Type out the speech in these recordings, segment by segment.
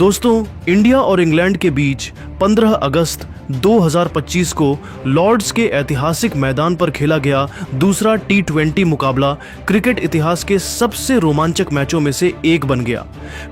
दोस्तों, इंडिया और इंग्लैंड के बीच 15 अगस्त 2025 को लॉर्ड्स के ऐतिहासिक मैदान पर खेला गया दूसरा T20 मुकाबला क्रिकेट इतिहास के सबसे रोमांचक मैचों में से एक बन गया।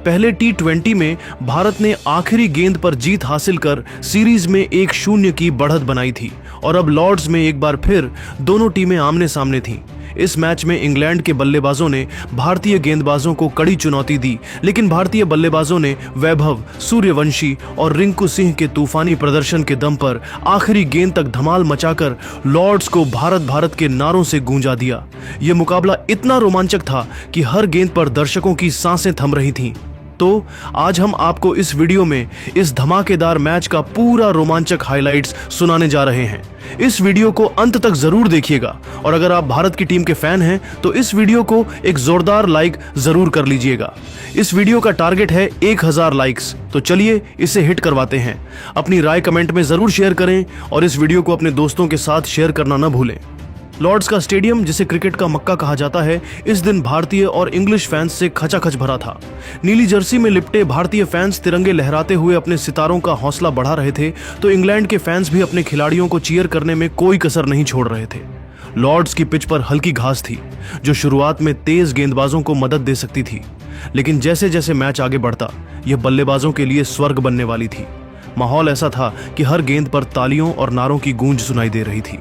पहले T20 में भारत ने आखिरी गेंद पर जीत हासिल कर सीरीज में 1-0 की बढ़त बनाई थी और अब लॉर्ड्स में एक बार फिर दोनों टीमें आमने सामने थीं। इस मैच में इंग्लैंड के बल्लेबाजों ने भारतीय गेंदबाजों को कड़ी चुनौती दी, लेकिन भारतीय बल्लेबाजों ने वैभव, सूर्यवंशी और रिंकू सिंह के तूफानी प्रदर्शन के दम पर आखिरी गेंद तक धमाल मचाकर लॉर्ड्स को भारत भारत के नारों से गूंजा दिया। यह मुकाबला इतना रोमांचक था कि हर गेंद पर दर्शकों की सांसें थम रही थीं। तो आज हम आपको इस वीडियो में इस धमाकेदार मैच का पूरा रोमांचक हाइलाइट्स सुनाने जा रहे हैं। इस वीडियो को अंत तक जरूर देखिएगा और अगर आप भारत की टीम के फैन हैं तो इस वीडियो को एक जोरदार लाइक जरूर कर लीजिएगा। इस वीडियो का टारगेट है 1000 लाइक्स, तो चलिए इसे हिट करवाते हैं। अपनी राय कमेंट में जरूर शेयर करें और इस वीडियो को अपने दोस्तों के साथ शेयर करना न भूलें। लॉर्ड्स का स्टेडियम, जिसे क्रिकेट का मक्का कहा जाता है, इस दिन भारतीय और इंग्लिश फैंस से खचाखच भरा था। नीली जर्सी में लिपटे भारतीय फैंस तिरंगे लहराते हुए अपने सितारों का हौसला बढ़ा रहे थे, तो इंग्लैंड के फैंस भी अपने खिलाड़ियों को चीयर करने में कोई कसर नहीं छोड़ रहे थे। लॉर्ड्स की पिच पर हल्की घास थी, जो शुरुआत में तेज गेंदबाजों को मदद दे सकती थी, लेकिन जैसे जैसे मैच आगे बढ़ता, यह बल्लेबाजों के लिए स्वर्ग बनने वाली थी। माहौल ऐसा था कि हर गेंद पर तालियों और नारों की गूंज सुनाई दे रही थी।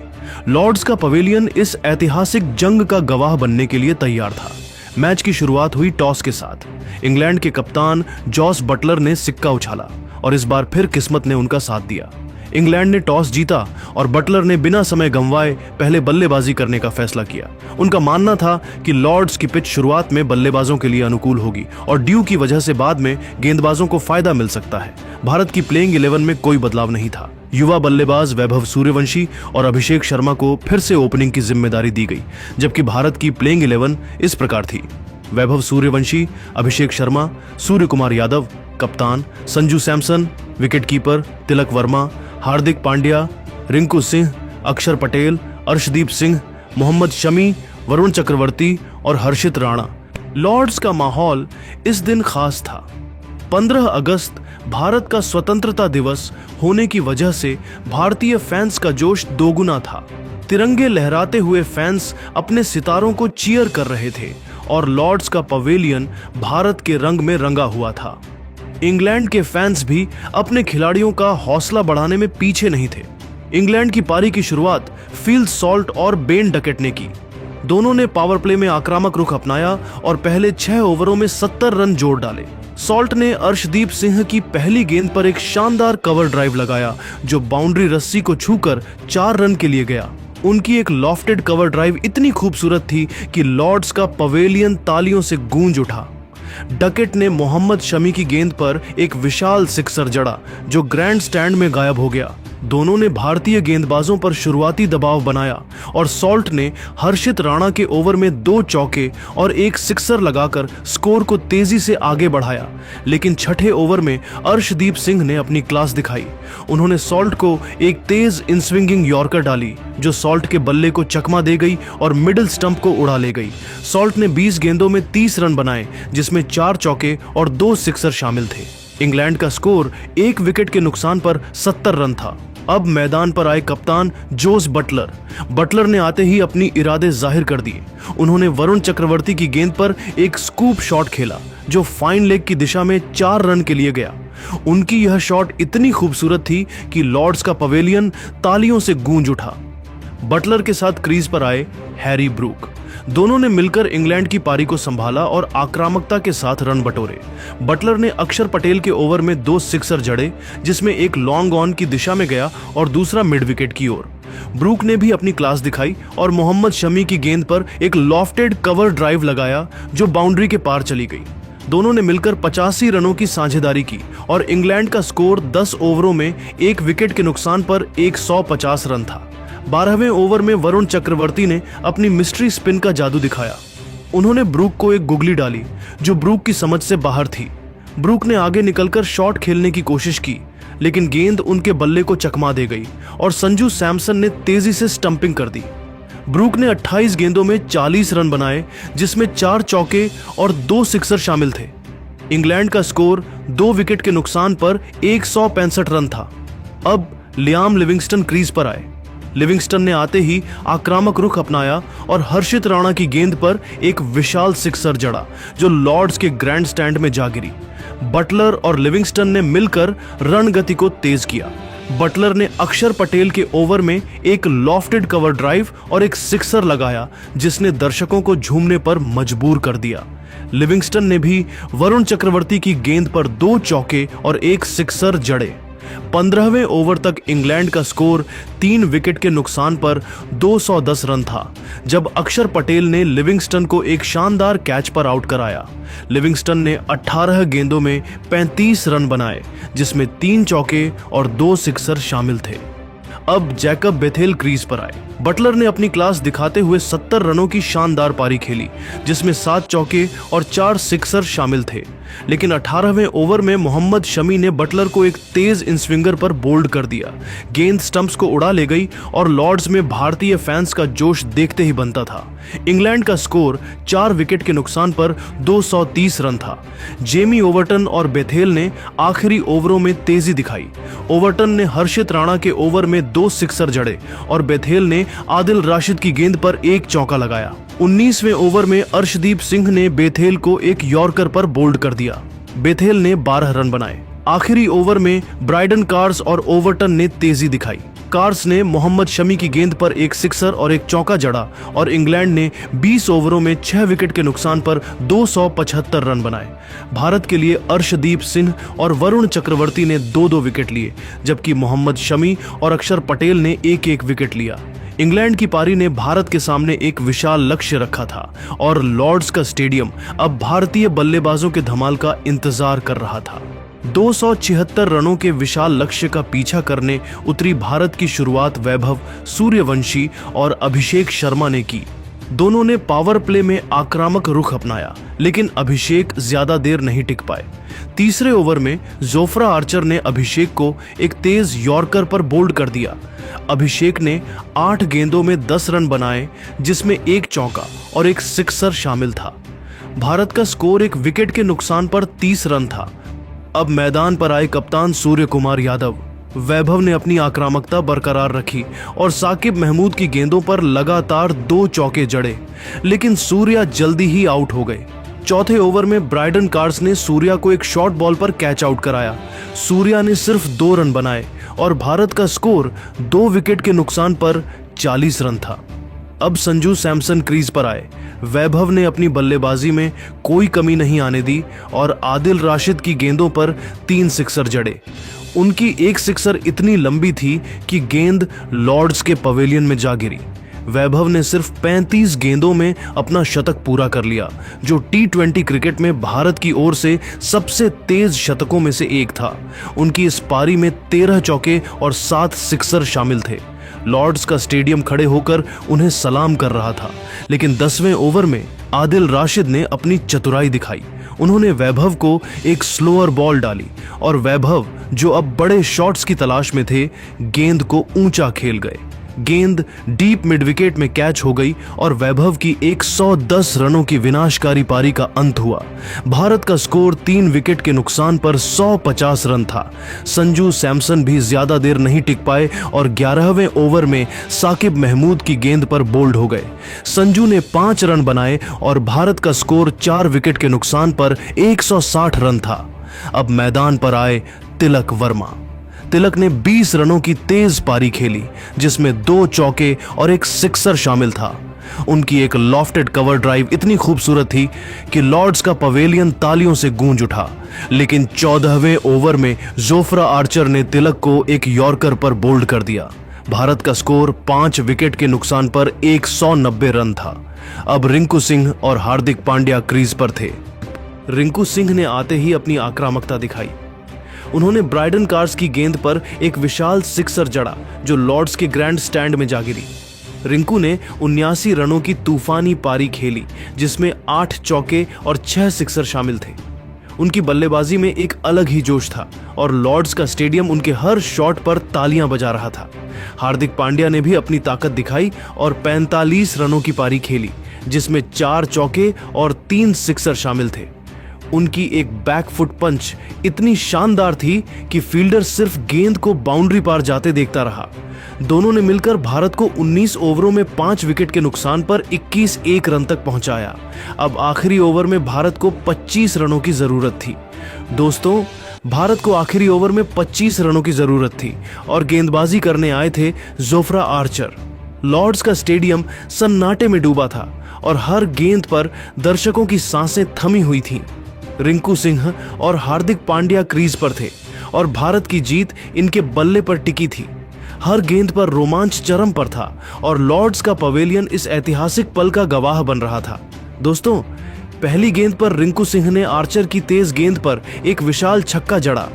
लॉर्ड्स का पवेलियन इस ऐतिहासिक जंग का गवाह बनने के लिए तैयार था। मैच की शुरुआत हुई टॉस के साथ। इंग्लैंड के कप्तान जॉस बटलर ने सिक्का उछाला और इस बार फिर किस्मत ने उनका साथ दिया। इंग्लैंड ने टॉस जीता और बटलर ने बिना समय गंवाए पहले बल्लेबाजी करने का फैसला किया। उनका मानना था कि लॉर्ड्स की पिच शुरुआत में बल्लेबाजों के लिए अनुकूल होगी और ड्यू की वजह से बाद में गेंदबाजों को फायदा मिल सकता है। भारत की प्लेइंग 11 में कोई बदलाव नहीं था। युवा बल्लेबाज वैभव सूर्यवंशी और अभिषेक शर्मा को फिर से ओपनिंग की जिम्मेदारी दी गई, जबकि भारत की प्लेइंग 11 इस प्रकार थी: वैभव सूर्यवंशी, अभिषेक शर्मा, सूर्य कुमार यादव कप्तान, संजू सैमसन विकेटकीपर, तिलक वर्मा, हार्दिक पांड्या, रिंकू सिंह, अक्षर पटेल, अर्शदीप सिंह, मोहम्मद शमी, वरुण चक्रवर्ती और हर्षित राणा। लॉर्ड्स का माहौल इस दिन खास था। 15 अगस्त भारत का स्वतंत्रता दिवस होने की वजह से भारतीय फैंस का जोश दोगुना था। तिरंगे लहराते हुए फैंस अपने सितारों को चीयर कर रहे थे और लॉर्ड्स का पवेलियन भारत के रंग में रंगा हुआ था। इंग्लैंड के फैंस भी अपने खिलाड़ियों का हौसला बढ़ाने में पीछे नहीं थे। इंग्लैंड की पारी की शुरुआत फिल सॉल्ट और बेन डकेट ने की। दोनों ने पावर प्ले में आक्रामक रुख अपनाया और पहले 6 ओवरों में 70 रन जोड़ डाले। सॉल्ट ने अर्शदीप सिंह की पहली गेंद पर एक शानदार कवर ड्राइव लगाया, जो बाउंड्री रस्सी को छूकर 4 रन के लिए गया। उनकी एक लॉफ्टेड कवर ड्राइव इतनी खूबसूरत थी कि लॉर्ड्स का पवेलियन तालियों से गूंज उठा। डकेट ने मोहम्मद शमी की गेंद पर एक विशाल सिक्सर जड़ा, जो ग्रैंड स्टैंड में गायब हो गया। दोनों ने भारतीय गेंदबाजों पर शुरुआती दबाव बनाया और सॉल्ट ने हर्षित राणा के ओवर में 2 चौके और एक सिक्सर लगाकर स्कोर को तेजी से आगे बढ़ाया। लेकिन छठे ओवर में अर्शदीप सिंह ने अपनी क्लास दिखाई। उन्होंने सॉल्ट को एक तेज इनस्विंगिंग यॉर्कर डाली, जो सॉल्ट के बल्ले को चकमा दे गई और मिडिल स्टंप को उड़ा ले गई। सॉल्ट ने 20 गेंदों में 30 रन बनाए, जिसमें 4 चौके और 2 सिक्सर शामिल थे। इंग्लैंड का स्कोर 1 विकेट के नुकसान पर 70 रन था। अब मैदान पर आए कप्तान जोस बटलर। बटलर ने आते ही अपनी इरादे जाहिर कर दिए। उन्होंने वरुण चक्रवर्ती की गेंद पर एक स्कूप शॉट खेला, जो फाइन लेग की दिशा में 4 रन के लिए गया। उनकी यह शॉट इतनी खूबसूरत थी कि लॉर्ड्स का पवेलियन तालियों से गूंज उठा। बटलर के साथ क्रीज पर आए हैरी ब्रूक। दोनों ने मिलकर इंग्लैंड की पारी को संभाला और आक्रामकता के साथ रन बटोरे। बटलर ने अक्षर पटेल के ओवर में 2 सिक्सर जड़े, जिसमें एक लॉन्ग ऑन की दिशा में गया और दूसरा मिड विकेट की ओर। ब्रूक ने भी अपनी क्लास दिखाई और मोहम्मद शमी की गेंद पर एक लॉफ्टेड कवर ड्राइव लगाया, जो बाउंड्री के पार चली गई। दोनों ने मिलकर 85 रनों की साझेदारी की और इंग्लैंड का स्कोर 10 ओवरों में 1 विकेट के नुकसान पर 150 रन था। 12वें ओवर में वरुण चक्रवर्ती ने अपनी मिस्ट्री स्पिन का जादू दिखाया। उन्होंने ब्रूक को एक गुगली डाली, जो ब्रूक की समझ से बाहर थी। ब्रूक ने आगे निकलकर शॉट खेलने की कोशिश की, लेकिन गेंद उनके बल्ले को चकमा दे गई और संजू सैमसन ने तेजी से स्टंपिंग कर दी। ब्रूक ने 28 गेंदों में 40 रन बनाए, जिसमें 4 चौके और 2 सिक्सर शामिल थे। इंग्लैंड का स्कोर 2 विकेट के नुकसान पर 165 रन था। अब लियाम लिविंगस्टन क्रीज पर आए। लिविंगस्टन ने आते ही आक्रामक रुख अपनाया और हर्षित राणा की गेंद पर एक विशाल सिक्सर जड़ा जो लॉर्ड्स के ग्रैंड स्टैंड में जा गिरी। बटलर और लिविंगस्टन ने मिलकर रन गति को तेज किया। बटलर ने अक्षर पटेल के ओवर में एक लॉफ्टेड कवर ड्राइव और एक सिक्सर लगाया जिसने दर्शकों को झूमने पर मजबूर कर दिया। लिविंगस्टन ने भी वरुण चक्रवर्ती की गेंद पर 2 चौके और एक सिक्सर जड़े। 15वें ओवर तक इंग्लैंड का स्कोर 3 विकेट के नुकसान पर 210 रन था जब अक्षर पटेल ने लिविंगस्टन को एक शानदार कैच पर आउट कराया। लिविंगस्टन ने 18 गेंदों में 35 रन बनाए जिसमें 3 चौके और 2 सिक्सर शामिल थे। अब जैकब बेथेल क्रीज पर आए। बटलर ने अपनी क्लास दिखाते हुए 70 रनों की शानदार पारी खेली जिसमें 7 चौके और 4 सिक्सर शामिल थे, लेकिन 18वें ओवर में मोहम्मद शमी ने बटलर को एक तेज इनस्विंगर पर बोल्ड कर दिया। गेंद स्टंप्स को उड़ा ले गई और लॉर्ड्स में भारतीय फैंस का जोश देखते ही बनता था। इंग्लैंड का स्कोर 4 विकेट के नुकसान पर 230 रन था। जेमी ओवर्टन और बेथेल ने आखिरी ओवरों में तेजी दिखाई। ओवर्टन ने हर्षित राणा के ओवर में 2 सिक्सर जड़े और बेथेल ने आदिल राशिद की गेंद पर एक चौका लगाया। 19वें ओवर में अर्शदीप सिंह ने बेथेल को एक यॉर्कर पर बोल्ड कर दिया। बेथेल ने 12 रन बनाए। आखिरी ओवर में ब्राइडन कार्स और ओवर्टन ने तेजी दिखाई। कार्स ने मोहम्मद शमी की गेंद पर एक सिक्सर और एक चौका जड़ा और इंग्लैंड ने 20 ओवरों में 6 विकेट के नुकसान पर 275 रन बनाए। भारत के लिए अर्शदीप सिंह और वरुण चक्रवर्ती ने 2-2 विकेट लिए जबकि मोहम्मद शमी और अक्षर पटेल ने 1-1 विकेट लिया। इंग्लैंड की पारी ने भारत के सामने एक विशाल लक्ष्य रखा था और लॉर्ड्स का स्टेडियम अब भारतीय बल्लेबाजों के धमाल का इंतजार कर रहा था। 276 रनों के विशाल लक्ष्य का पीछा करने उतरी भारत की शुरुआत वैभव सूर्यवंशी और अभिषेक शर्मा ने की। दोनों ने पावर प्ले में आक्रामक रुख अपनाया, लेकिन अभिषेक ज्यादा देर नहीं टिक पाए। तीसरे ओवर में जोफ्रा आर्चर ने अभिषेक को एक तेज यॉर्कर पर बोल्ड कर दिया। अभिषेक ने 8 गेंदों में 10 रन बनाए जिसमें एक चौका और एक सिक्सर शामिल था। भारत का स्कोर 1 विकेट के नुकसान पर 30 रन था। अब मैदान पर आए कप्तान सूर्य कुमार यादव। वैभव ने अपनी आक्रामकता बरकरार रखी और साकिब महमूद की गेंदों पर लगातार 2 चौके जड़े, लेकिन सूर्या जल्दी ही आउट हो गए। चौथे ओवर में ब्राइडन कार्स ने सूर्या को एक शॉर्ट बॉल पर कैच आउट कराया। सूर्या ने सिर्फ 2 रन बनाए और भारत का स्कोर 2 विकेट के नुकसान पर 40 रन था। अब संजू सैमसन क्रीज पर आए। वैभव ने अपनी बल्लेबाजी में कोई कमी नहीं आने दी और आदिल राशिद की गेंदों पर 3 सिक्सर जड़े। उनकी एक सिक्सर इतनी लंबी थी कि गेंद लॉर्ड्स के पवेलियन में जा गिरी। वैभव ने सिर्फ 35 गेंदों में अपना शतक पूरा कर लिया, जो T20 क्रिकेट में भारत की ओर से सबसे तेज शतकों में से एक था। उनकी इस पारी में 13 चौके और 7 सिक्सर शामिल थे। लॉर्ड्स का स्टेडियम खड़े होकर उन्हें सलाम कर रहा था, लेकिन 10वें ओवर में आदिल राशिद ने अपनी चतुराई दिखाई। उन्होंने वैभव को एक स्लोअर बॉल डाली और वैभव, जो अब बड़े शॉट्स की तलाश में थे, गेंद को ऊंचा खेल गए। गेंद डीप मिड विकेट में कैच हो गई और वैभव की 110 रनों की विनाशकारी पारी का अंत हुआ। भारत का स्कोर 3 विकेट के नुकसान पर 150 रन था। संजू सैमसन भी ज्यादा देर नहीं टिक पाए और 11वें ओवर में साकिब महमूद की गेंद पर बोल्ड हो गए। संजू ने 5 रन बनाए और भारत का स्कोर 4 विकेट के नुकसान पर 160 रन था। अब मैदान पर आए तिलक वर्मा। तिलक ने 20 रनों की तेज पारी खेली जिसमें 2 चौके और एक सिक्सर शामिल था। उनकी एक लॉफ्टेड कवर ड्राइव इतनी खूबसूरत थी कि लॉर्ड्स का पवेलियन तालियों से गूंज उठा, लेकिन 14वें ओवर में जोफ्रा आर्चर ने तिलक को एक यॉर्कर पर बोल्ड कर दिया। भारत का स्कोर 5 विकेट के नुकसान पर 190 रन था। अब रिंकू सिंह और हार्दिक पांड्या क्रीज पर थे। रिंकू सिंह ने आते ही अपनी आक्रामकता दिखाई। उन्होंने ब्राइडन कार्स की गेंद पर एक विशाल सिक्सर जड़ा जो लॉर्ड्स के ग्रैंड स्टैंड में जा गिरी। रिंकू ने 79 रनों की तूफानी पारी खेली जिसमें 8 चौके और 6 सिक्सर शामिल थे। उनकी बल्लेबाजी में एक अलग ही जोश था और लॉर्ड्स का स्टेडियम उनके हर शॉट पर तालियां बजा रहा था। हार्दिक पांड्या ने भी अपनी ताकत दिखाई और 45 रनों की पारी खेली जिसमें 4 चौके और 3 सिक्सर शामिल थे। उनकी एक बैकफुट पंच इतनी शानदार थी कि फील्डर सिर्फ गेंद को बाउंड्री पार जाते देखता रहा। दोनों ने मिलकर भारत को 19 ओवरों में 5 विकेट के नुकसान पर 21 रन तक पहुंचाया। अब आखिरी ओवर में भारत को 25 रनों की जरूरत थी। दोस्तों, भारत को आखिरी ओवर में 25 रनों की जरूरत थी और गेंदबाजी करने आए थे जोफ्रा आर्चर। लॉर्ड्स का स्टेडियम सन्नाटे में डूबा था और हर गेंद पर दर्शकों की सांसें थमी हुई थीं। रिंकू सिंह और हार्दिक पांड्या क्रीज पर थे और भारत की जीत इनके बल्ले पर टिकी थी। हर गेंद पर रोमांच चरम पर था और लॉर्ड्स का पवेलियन इस ऐतिहासिक पल का गवाह बन रहा था। दोस्तों, पहली गेंद पर रिंकू सिंह ने आर्चर की तेज गेंद पर एक विशाल छक्का जड़ा।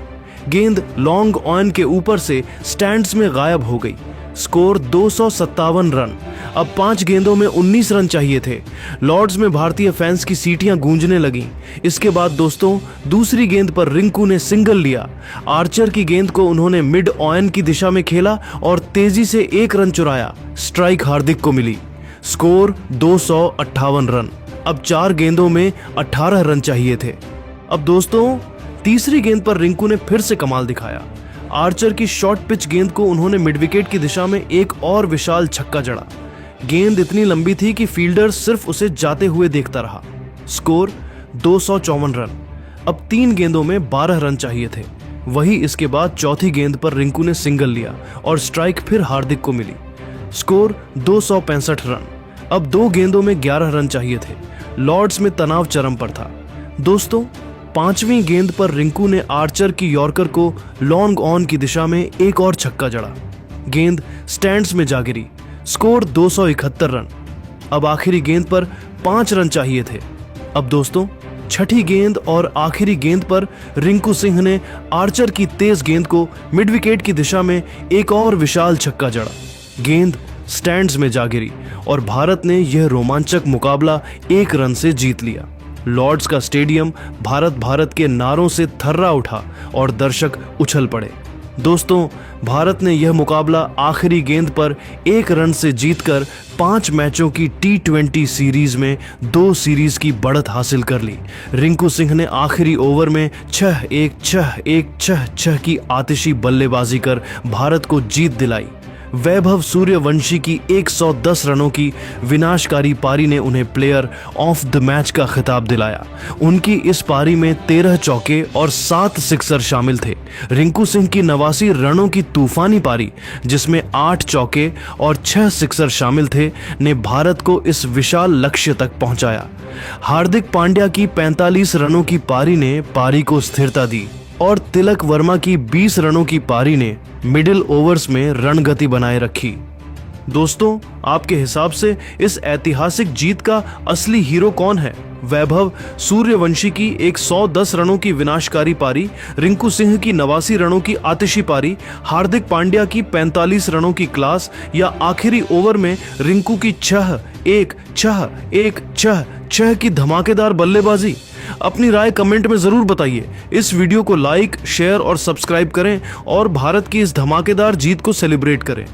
गेंद लॉन्ग ऑन के ऊपर से स्टैंड्स में गायब हो गई। Score 257 run. अब 5 गेंदों में 19 रन चाहिए थे। लॉर्ड्स में भारतीय फैंस की सीटियां गूंजने लगीं। इसके बाद दोस्तों, दूसरी गेंद पर रिंकू ने सिंगल लिया। आर्चर की गेंद को उन्होंने मिड ऑन की दिशा में खेला और तेजी से 1 रन चुराया। स्ट्राइक हार्दिक को मिली। Score 258 run. अब 4 गेंदों में 18 रन चाहिए थे। अब दोस्तों, तीसरी गेंद पर रिंकू ने फिर से कमाल दिखाया। आर्चर की शॉर्ट पिच गेंद को उन्होंने मिड विकेट की दिशा में एक और विशाल छक्का जड़ा। गेंद इतनी लंबी थी कि फील्डर सिर्फ उसे जाते हुए देखता रहा। Score 254 run. अब 3 गेंदों में 12 रन चाहिए थे। वही इसके बाद चौथी गेंद पर रिंकू ने सिंगल लिया और स्ट्राइक फिर हार्दिक को मिली। Score 265 run. अब 2 गेंदों में 11 रन चाहिए थे। लॉर्ड्स में तनाव चरम पर था। दोस्तों, 5वीं गेंद पर रिंकू ने आर्चर की यॉर्कर को लॉन्ग ऑन की दिशा में एक और छक्का जड़ा। गेंद स्टैंड्स में जा गिरी। Score 271 run. अब आखिरी गेंद पर 5 रन चाहिए थे। अब दोस्तों, छठी गेंद और आखिरी गेंद पर रिंकू सिंह ने आर्चर की तेज गेंद को मिड विकेट की दिशा में एक और विशाल छक्का जड़ा। गेंद स्टैंड्स में जा गिरी और भारत ने यह रोमांचक मुकाबला 1 रन से जीत लिया। लॉर्ड्स का स्टेडियम भारत के नारों से थर्रा उठा और दर्शक उछल पड़े। दोस्तों, भारत ने यह मुकाबला आखिरी गेंद पर 1 रन से जीतकर 5 मैचों की T20 सीरीज में 2 सीरीज की बढ़त हासिल कर ली। रिंकू सिंह ने आखिरी ओवर में 6-1, 6-1, 6-6 की आतिशी बल्लेबाजी कर भारत को जीत दिलाई। वैभव सूर्यवंशी की 110 रनों की विनाशकारी पारी ने उन्हें प्लेयर ऑफ द मैच का खिताब दिलाया। उनकी इस पारी में 13 चौके और 7 सिक्सर शामिल थे। रिंकू सिंह की 89 रनों की तूफानी पारी, जिसमें 8 चौके और 6 सिक्सर शामिल थे, ने भारत को इस विशाल लक्ष्य तक पहुंचाया। हार्दिक पांड्या की 45 रनों की पारी ने पारी को स्थिरता दी और तिलक वर्मा की 20 रनों की पारी ने मिडिल ओवर्स में रणगति बनाए रखी। दोस्तों, आपके हिसाब से इस ऐतिहासिक जीत का असली हीरो कौन है? वैभव सूर्यवंशी की 110 रनों की विनाशकारी पारी, रिंकू सिंह की 89 रनों की आतिशी पारी, हार्दिक पांड्या की 45 रनों की क्लास, या आखिरी ओवर में रिंकू की 6-1, 6-1, 6-6 की धमाकेदार बल्लेबाजी? अपनी राय कमेंट में जरूर बताइए। इस वीडियो को लाइक, शेयर और सब्सक्राइब करें और भारत की इस धमाकेदार जीत को सेलिब्रेट करें।